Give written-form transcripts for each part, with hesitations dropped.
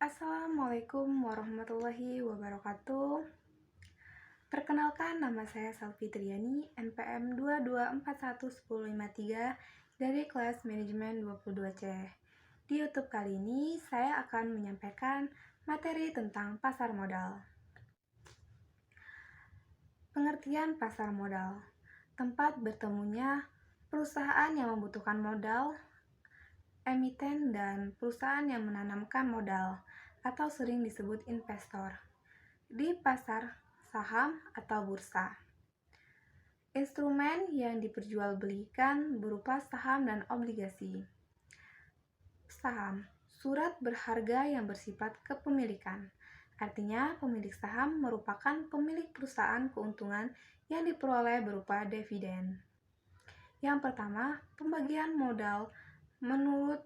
Assalamualaikum warahmatullahi wabarakatuh. Perkenalkan, nama saya Salvi Triani, NPM 22411053 dari kelas manajemen 22C. Di YouTube kali ini, saya akan menyampaikan materi tentang pasar modal. Pengertian pasar modal: tempat bertemunya perusahaan yang membutuhkan modal, emiten, dan perusahaan yang menanamkan modal, atau sering disebut investor, di pasar saham atau bursa. Instrumen yang diperjualbelikan berupa saham dan obligasi. Saham, surat berharga yang bersifat kepemilikan. Artinya, pemilik saham merupakan pemilik perusahaan keuntungan yang diperoleh berupa dividen. Yang pertama, pembagian modal menurut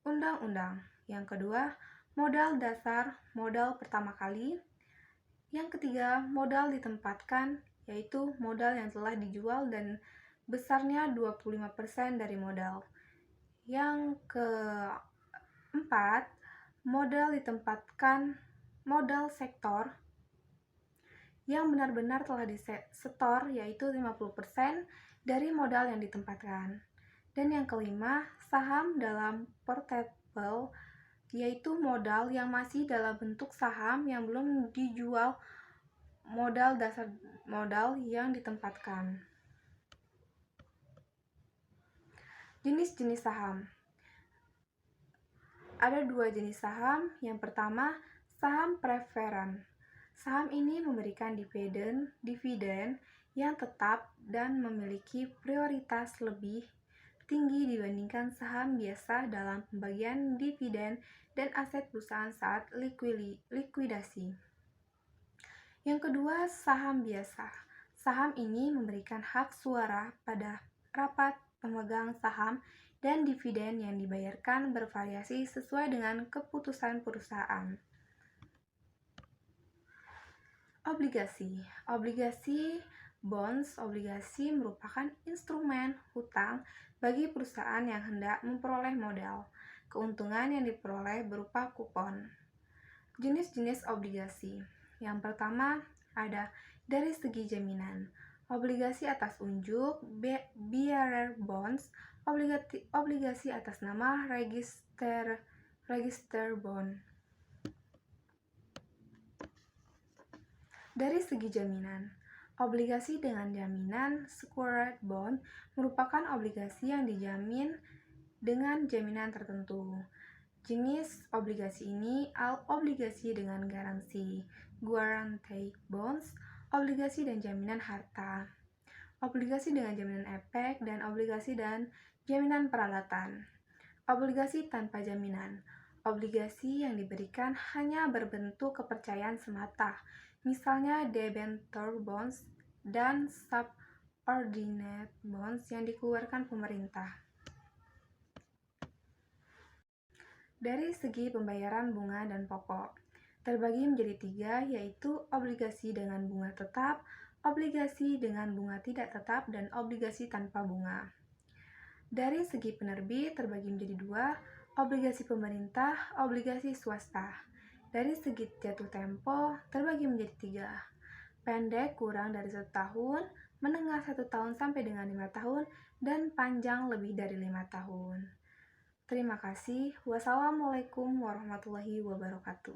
undang-undang. Yang kedua, modal dasar, modal pertama kali. Yang ketiga, modal ditempatkan, yaitu modal yang telah dijual dan besarnya 25% dari modal. Yang keempat, modal ditempatkan, modal sektor yang benar-benar telah disetor, yaitu 50% dari modal yang ditempatkan. Dan yang kelima, saham dalam portfolio, yaitu modal yang masih dalam bentuk saham yang belum dijual, modal dasar modal yang ditempatkan. Jenis-jenis saham. Ada dua jenis saham. Yang pertama, saham preferen. Saham ini memberikan dividen yang tetap dan memiliki prioritas lebih tinggi dibandingkan saham biasa dalam pembagian dividen dan aset perusahaan saat likuidasi. Yang kedua, saham biasa. Saham ini memberikan hak suara pada rapat pemegang saham dan dividen yang dibayarkan bervariasi sesuai dengan keputusan perusahaan. Obligasi bonds. Obligasi merupakan instrumen hutang bagi perusahaan yang hendak memperoleh modal. Keuntungan yang diperoleh berupa kupon. Jenis-jenis obligasi. Yang pertama, ada dari segi jaminan. Obligasi atas unjuk, bearer bonds, obligasi atas nama, register bond. Dari segi jaminan, obligasi dengan jaminan, secured bond, merupakan obligasi yang dijamin dengan jaminan tertentu. Jenis obligasi ini obligasi dengan garansi, guaranteed bonds, obligasi dan jaminan harta, obligasi dengan jaminan efek, dan obligasi dan jaminan peralatan. Obligasi tanpa jaminan. Obligasi yang diberikan hanya berbentuk kepercayaan semata, misalnya debenture bonds dan subordinate bonds yang dikeluarkan pemerintah. Dari segi pembayaran bunga dan pokok, terbagi menjadi tiga, yaitu obligasi dengan bunga tetap, obligasi dengan bunga tidak tetap, dan obligasi tanpa bunga. Dari segi penerbit, terbagi menjadi dua, obligasi pemerintah, obligasi swasta. Dari segi jatuh tempo, terbagi menjadi tiga, pendek kurang dari 1 tahun, menengah 1 tahun sampai dengan 5 tahun, dan panjang lebih dari 5 tahun. Terima kasih. Wassalamualaikum warahmatullahi wabarakatuh.